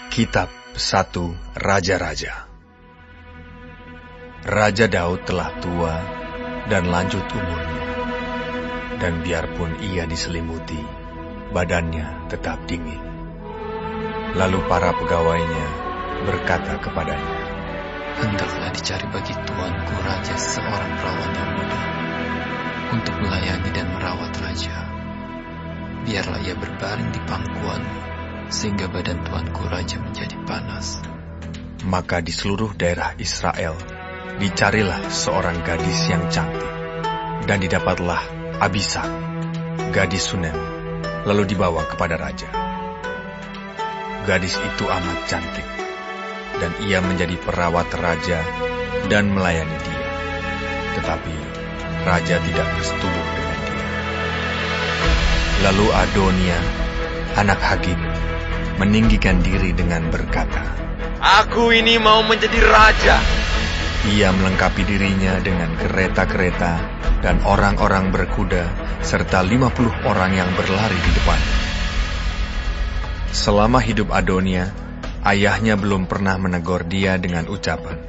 Kitab 1 Raja-Raja. Raja Daud telah tua dan lanjut umurnya, dan biarpun ia diselimuti, badannya tetap dingin. Lalu para pegawainya berkata kepadanya, "Hendaklah dicari bagi tuanku raja seorang perawan yang muda untuk melayani dan merawat raja. Biarlah ia berbaring di pangkuanmu, sehingga badan tuanku raja menjadi panas." Maka di seluruh daerah Israel dicarilah seorang gadis yang cantik, dan didapatlah Abishag, gadis Sunem, lalu dibawa kepada raja. Gadis itu amat cantik, dan ia menjadi perawat raja dan melayani dia. Tetapi raja tidak bersetubuh dengan dia. Lalu Adonia, anak Hagit, meninggikan diri dengan berkata, "Aku ini mau menjadi raja." Ia melengkapi dirinya dengan kereta-kereta dan orang-orang berkuda, serta 50 orang yang berlari di depannya. Selama hidup Adonia, ayahnya belum pernah menegur dia dengan ucapan,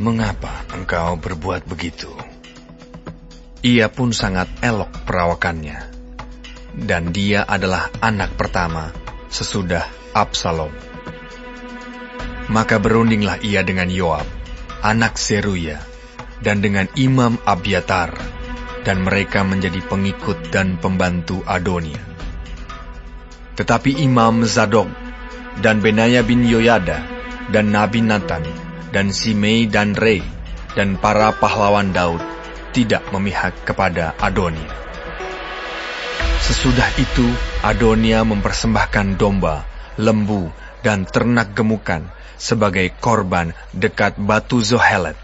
"Mengapa engkau berbuat begitu?" Ia pun sangat elok perawakannya, dan dia adalah anak pertama sesudah Absalom. Maka berundinglah ia dengan Yoab, anak Seruya, dan dengan Imam Abiatar, dan mereka menjadi pengikut dan pembantu Adonia. Tetapi Imam Zadok, dan Benaya bin Yoyada, dan Nabi Nathan, dan Simei dan Rei, dan para pahlawan Daud tidak memihak kepada Adonia. Sesudah itu Adonia mempersembahkan domba, lembu, dan ternak gemukan sebagai korban dekat batu Zohelet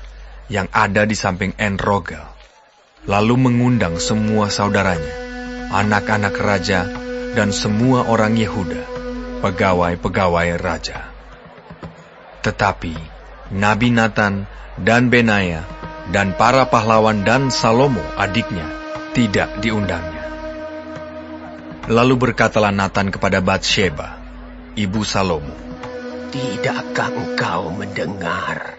yang ada di samping En-Rogel. Lalu mengundang semua saudaranya, anak-anak raja, dan semua orang Yehuda, pegawai-pegawai raja. Tetapi Nabi Nathan dan Benaya dan para pahlawan dan Salomo adiknya tidak diundangnya. Lalu berkatalah Nathan kepada Batsheba, ibu Salomo, "Tidakkah engkau mendengar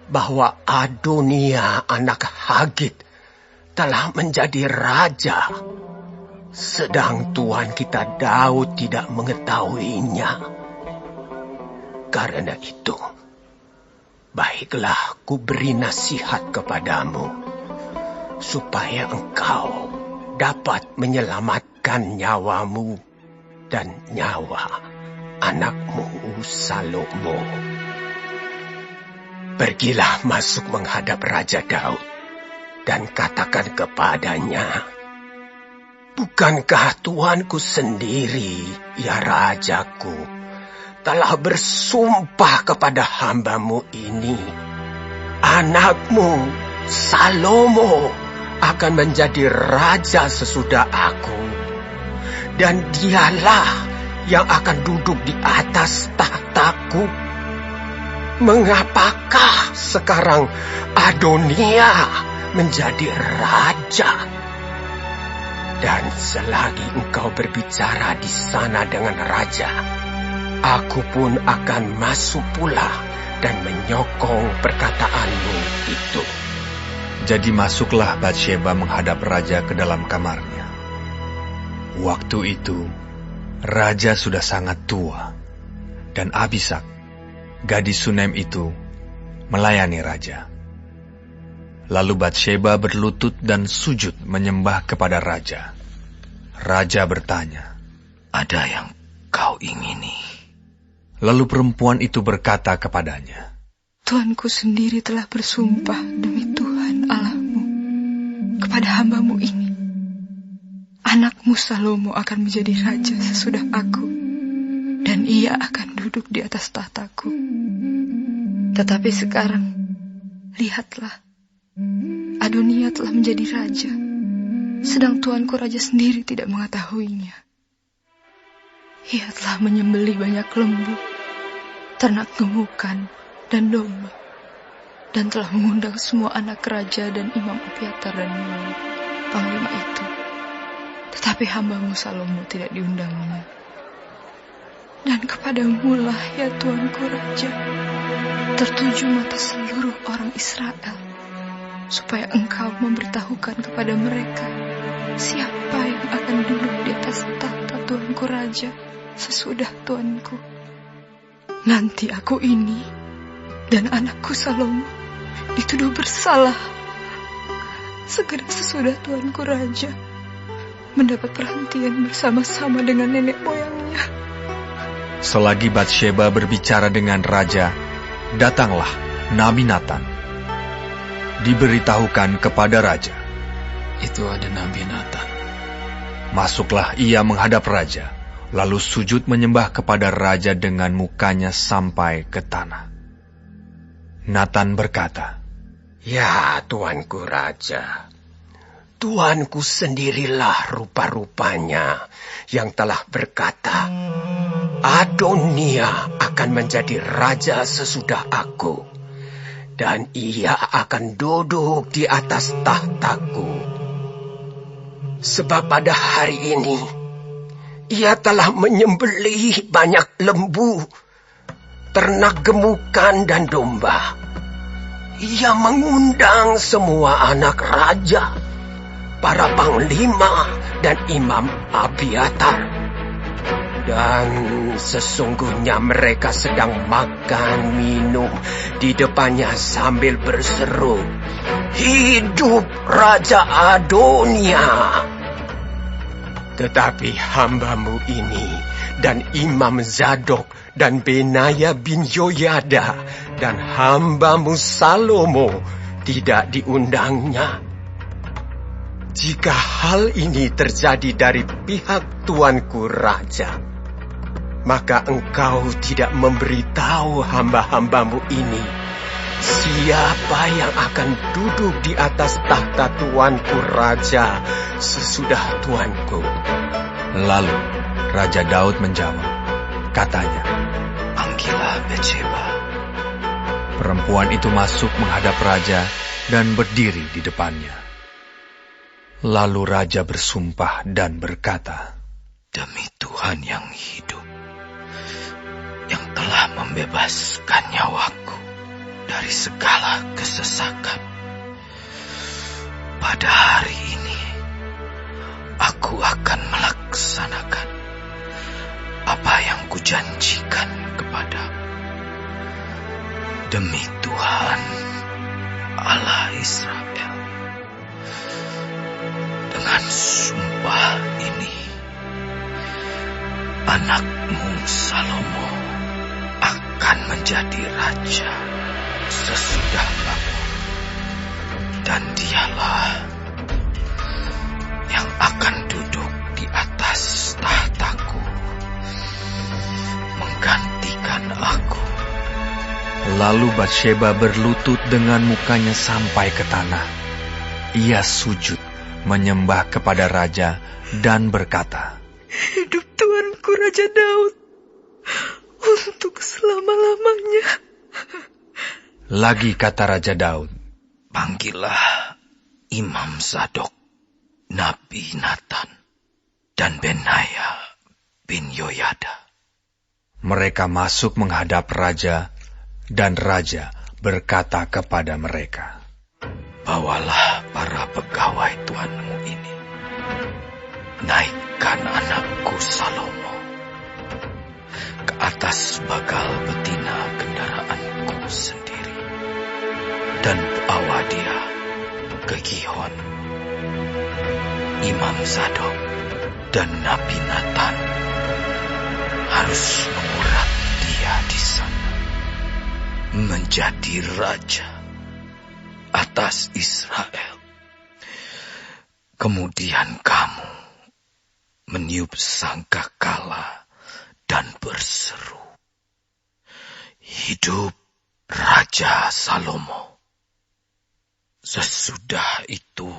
bahwa Adonia anak Hagit telah menjadi raja, sedang tuan kita Daud tidak mengetahuinya? Karena itu, baiklah ku beri nasihat kepadamu, supaya engkau dapat menyelamatkan nyawamu dan nyawa anakmu Salomo. Pergilah masuk menghadap Raja Daud dan katakan kepadanya, bukankah tuanku sendiri, ya rajaku, telah bersumpah kepada hambamu ini, anakmu Salomo akan menjadi raja sesudah aku, dan dialah yang akan duduk di atas tahtaku. Mengapakah sekarang Adonia menjadi raja? Dan selagi engkau berbicara di sana dengan raja, aku pun akan masuk pula dan menyokong perkataanmu itu." Jadi masuklah Batsheba menghadap raja ke dalam kamarnya. Waktu itu raja sudah sangat tua, dan Abishag, gadis Sunem itu, melayani raja. Lalu Batsheba berlutut dan sujud menyembah kepada raja. Raja bertanya, "Ada yang kau ingini?" Lalu perempuan itu berkata kepadanya, "Tuanku sendiri telah bersumpah demi Tuhan Allahmu kepada hambamu ini, anakmu Salomo akan menjadi raja sesudah aku, dan ia akan duduk di atas tahtaku. Tetapi sekarang, lihatlah, Adonia telah menjadi raja, sedang tuanku raja sendiri tidak mengetahuinya. Ia telah menyembelih banyak lembu, ternak gemukan, dan domba, dan telah mengundang semua anak raja dan Imam Abiatar dan Yoab, panglima itu. Tetapi hambamu Salomo tidak diundangnya. Dan kepadamu lah ya Tuanku Raja, tertuju mata seluruh orang Israel, supaya Engkau memberitahukan kepada mereka siapa yang akan duduk di atas tahta Tuanku Raja sesudah Tuanku. Nanti aku ini dan anakku Salomo dituduh bersalah. Segera sesudah Tuanku Raja mendapat perhentian bersama-sama dengan nenek moyangnya. Selagi Batsheba berbicara dengan raja, datanglah Nabi Natan. Diberitahukan kepada raja. Itu ada Nabi Natan. Masuklah ia menghadap raja, lalu sujud menyembah kepada raja dengan mukanya sampai ke tanah. Natan berkata, "Ya, Tuanku Raja, Tuanku sendirilah rupa-rupanya yang telah berkata, Adonia akan menjadi raja sesudah aku, dan ia akan duduk di atas tahtaku. Sebab pada hari ini, ia telah menyembelih banyak lembu, ternak gemukan dan domba. Ia mengundang semua anak raja, para panglima dan imam Abiatar. Dan sesungguhnya mereka sedang makan minum di depannya sambil berseru, Hidup Raja Adonia! Tetapi hambamu ini dan Imam Zadok dan Benaya bin Yoyada dan hambamu Salomo tidak diundangnya. Jika hal ini terjadi dari pihak Tuanku Raja, maka engkau tidak memberitahu hamba-hambamu ini siapa yang akan duduk di atas tahta Tuanku Raja sesudah Tuanku." Lalu Raja Daud menjawab, katanya, Panggillah Batsheba. perempuan itu masuk menghadap raja dan berdiri di depannya. Lalu raja bersumpah dan berkata, Demi Tuhan yang hidup, yang telah membebaskan nyawaku dari segala kesesakan, pada hari ini aku akan melaksanakan apa yang kujanjikan kepadamu. Demi Tuhan Allah Israel, dengan sumpah ini, anakmu Salomo akan menjadi raja sesudah aku, dan dialah yang akan duduk di atas tahtaku, menggantikan aku. Lalu Batsheba berlutut dengan mukanya sampai ke tanah. Ia sujud menyembah kepada raja dan berkata, Hidup Tuanku Raja Daud untuk selama-lamanya. Lagi kata Raja Daud, Panggillah Imam Zadok, Nabi Natan, dan Benaya bin Yoyada. mereka masuk menghadap raja, dan raja berkata kepada mereka, Bawalah para pegawai tuanmu ini, naikkan anakku Salomo ke atas bagal betina kendaraanku sendiri, dan bawa dia ke Gihon. Imam Zadok dan Nabi Natan harus mengurat dia di sana menjadi raja atas Israel. Kemudian kamu meniup sangkakala dan berseru, Hidup Raja Salomo. Sesudah itu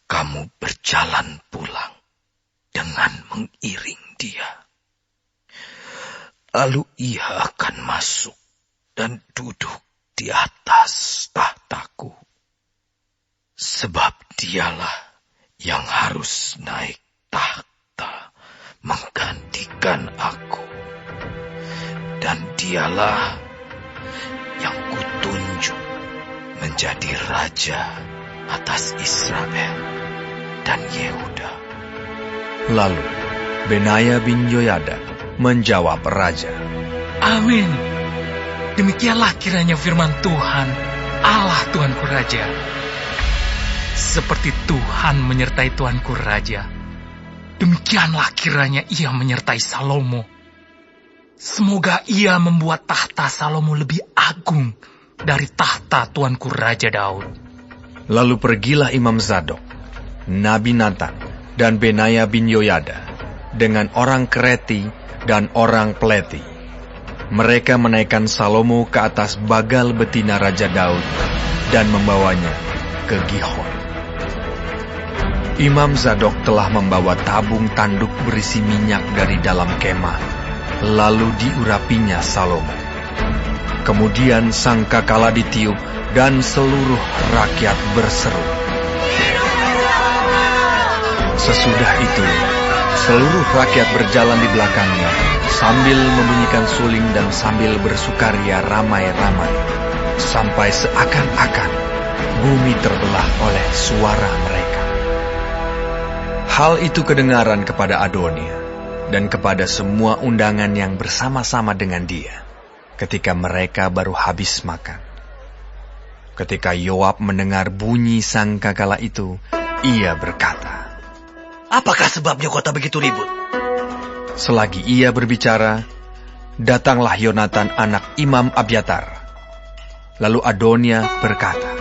kamu berjalan pulang dengan mengiring dia. Lalu ia akan masuk dan duduk di atas tahtaku, sebab dialah yang harus naik tahta menggantikan aku Dan dialah yang kutunjuk menjadi raja atas Israel dan Yehuda. Lalu Benaya bin Yoyada menjawab raja, Amin. Demikianlah kiranya firman Tuhan, Allah Tuanku Raja. Seperti Tuhan menyertai Tuanku Raja, demikianlah kiranya ia menyertai Salomo. Semoga ia membuat tahta Salomo lebih agung dari tahta Tuanku Raja Daud. Lalu pergilah Imam Zadok, Nabi Natan, dan Benaya bin Yoyada dengan orang Kreti dan orang Pleti. Mereka menaikkan Salomo ke atas bagal betina Raja Daud dan membawanya ke Gihon. Imam Zadok telah membawa tabung tanduk berisi minyak dari dalam kemah, lalu diurapinya Salomo. Kemudian sangkakala ditiup dan seluruh rakyat berseru. Sesudah itu, seluruh rakyat berjalan di belakangnya sambil membunyikan suling dan sambil bersukaria ramai-ramai, sampai seakan-akan bumi terbelah oleh suara mereka. Hal itu kedengaran kepada Adonia dan kepada semua undangan yang bersama-sama dengan dia ketika mereka baru habis makan. Ketika Yoab mendengar bunyi sangkakala itu, ia berkata, Apakah sebabnya kota begitu ribut? Selagi ia berbicara, datanglah Yonatan anak Imam Abiatar. Lalu Adonia berkata,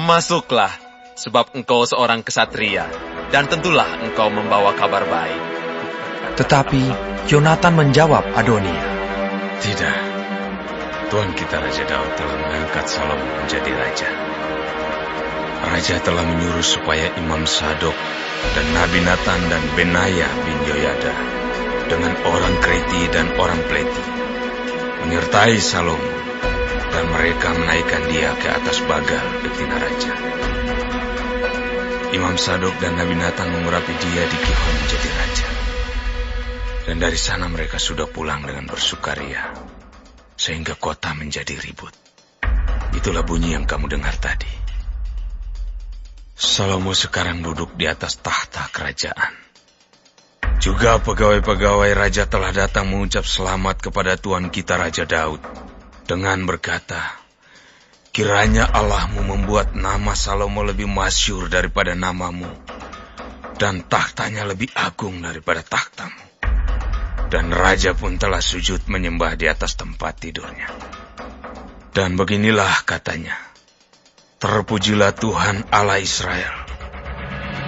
Masuklah, sebab engkau seorang kesatria, dan tentulah engkau membawa kabar baik. Tetapi Yonatan menjawab Adonia, Tidak, Tuan kita Raja Daud telah mengangkat Salomo menjadi raja. Raja telah menyuruh supaya Imam Zadok dan Nabi Natan dan Benaya bin Yoyada dengan orang Kreti dan orang Pleti menyertai Salomo, dan mereka menaikkan dia ke atas bagal betina raja. Imam Zadok dan Nabi Natan mengurapi dia di Gihon menjadi raja. Dan dari sana mereka sudah pulang dengan bersukaria, sehingga kota menjadi ribut. Itulah bunyi yang kamu dengar tadi. Salomo sekarang duduk di atas tahta kerajaan. Juga pegawai-pegawai raja telah datang mengucap selamat kepada Tuan kita Raja Daud dengan berkata, Kiranya Allahmu membuat nama Salomo lebih masyhur daripada namamu, dan tahtanya lebih agung daripada tahtamu. Dan raja pun telah sujud menyembah di atas tempat tidurnya. Dan beginilah katanya, Terpujilah Tuhan Allah Israel,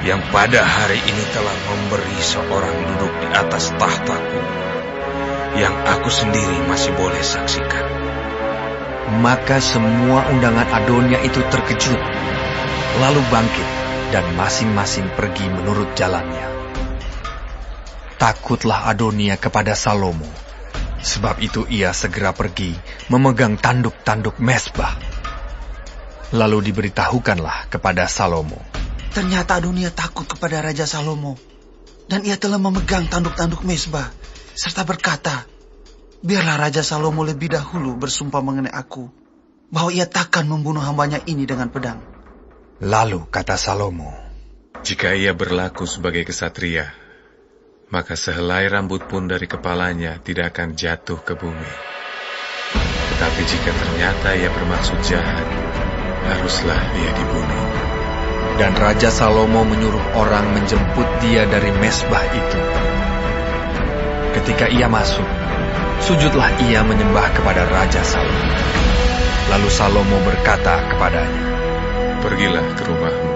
yang pada hari ini telah memberi seorang duduk di atas tahtaku, yang aku sendiri masih boleh saksikan. Maka semua undangan Adonia itu terkejut, lalu bangkit dan masing-masing pergi menurut jalannya. Takutlah Adonia kepada Salomo, sebab itu ia segera pergi memegang tanduk-tanduk mezbah. Lalu diberitahukanlah kepada Salomo, Ternyata Adonia takut kepada Raja Salomo, dan ia telah memegang tanduk-tanduk mezbah, serta berkata, Biarlah Raja Salomo lebih dahulu bersumpah mengenai aku, bahwa ia takkan membunuh hambanya ini dengan pedang. Lalu kata Salomo, Jika ia berlaku sebagai kesatria, maka sehelai rambut pun dari kepalanya tidak akan jatuh ke bumi. Tetapi jika ternyata ia bermaksud jahat, haruslah ia dibunuh. Dan Raja Salomo menyuruh orang menjemput dia dari mezbah itu. Ketika ia masuk, sujudlah ia menyembah kepada Raja Salomo. Lalu Salomo berkata kepadanya, Pergilah ke rumahmu,